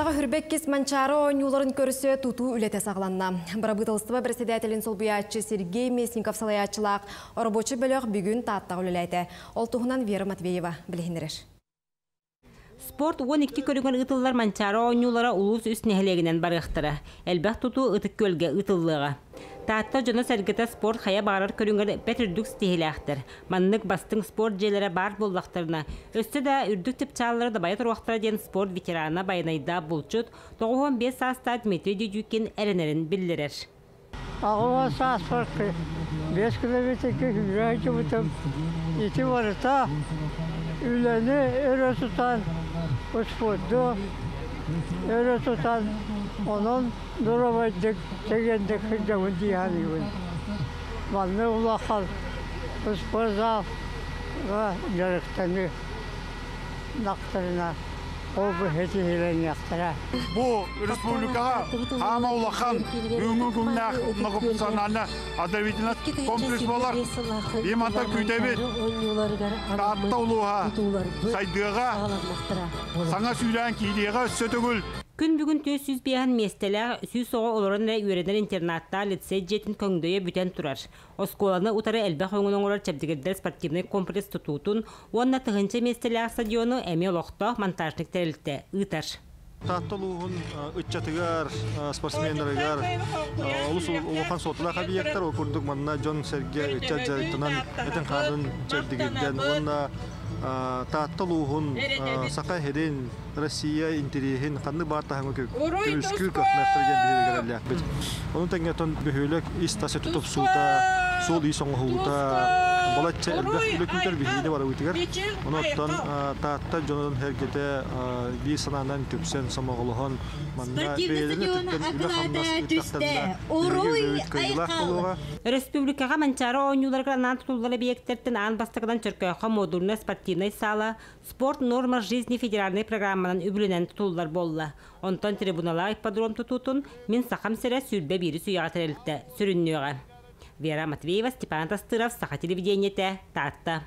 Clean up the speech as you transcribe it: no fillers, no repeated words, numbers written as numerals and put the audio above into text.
Таттағы хүрбеккес манчары ойнуларын көрісі туту үлете сағланна. Барабытылыстыва председателін солбуячы Сергей Месников салаячылақ оробочы бөліқ бүгін таттағы үлелейді. Ол туғынан Вера Матвеева білігіндіреш. Спорт 12 көрігін ұтылылар манчары ойнулара улус үст нәхілегінен барықтыры. Әлбәқ тұту ұтық көлге ұтылыға. Таатта жона сәргіті спорт қая бағарар көріңгір бәт үрдік стихиләқтір. Маннық бастың спорт жейлері бар боллақтырына. Өсті да үрдік тип чалылары да байат уақтыра ден спорт ветерана байнайда бұлчыт 95 саста Дмитрий Дюдюкин әрінерін білдірер. Ағуа сас спортқы 5 километрге жүрәйті бұтым. Еті барыта үләні өрі тұтан спортды өрі тұтан onun duramadık, çekendik hıcamın diyanıyım. Bana ulakal, spor ve yarıktanı naktarına, o bu hediyeleri yaktıra. Bu Respublikaga hama ulakal, ümü günler nakıp sanana adavitinat kompleks bolar. Yemanta kütebet, taatta uluğa, saydığa, sana süren kiydiğe sötөгül. Күн бүгін 400 бейхан местелер сүй соға оларын үйреден интернатта лицей жетін көңдөйе бүтен тұрар. Осколаны утары әлбәқ өңінің олар чәбдігердер спортивный комплекс тұтуытын, онына тұғынча местелер стадионы әме лоқта монтажник тәрілтті ұйтар. Таттылуғын үтчатығар, спортсмендерігар, олыс олуқан сотылақ объекттар, оқырдық манна Джон Серге үтчат жарықтынан әтін қадын чәбдігерден, онына Таттылуғын сақай хеден Россия интерейін қанды бар тағымы көміскіл көкнақтырген бейгерелі әкбет. Оның тәңгетон бөхөлік истасы тұтып суыта, сол үй соңғы хуыта, болатча әлбәқ үлекілдер бейгеде бары өтігер. Оныттан татта жонадан әргеті бей сананан көпсен самағылығын манна бейеліні түттен үлі қамнас үттақтарына болуға. Республикаға манчары ойнуларға анан тұтулары бейектерттен ан бастығыдан чөркөйқа модульна спортивный сала, спорт норма жизни федеральный программадан үбілінен тұтулар болла. Онтан трибунала ипподром тұтутын мен сақам сірі сүрбе бері суяға тәрелікті сүріннеуға. Вера Матвеева, Степан Тастыров, Саха телевидениеті, Татта.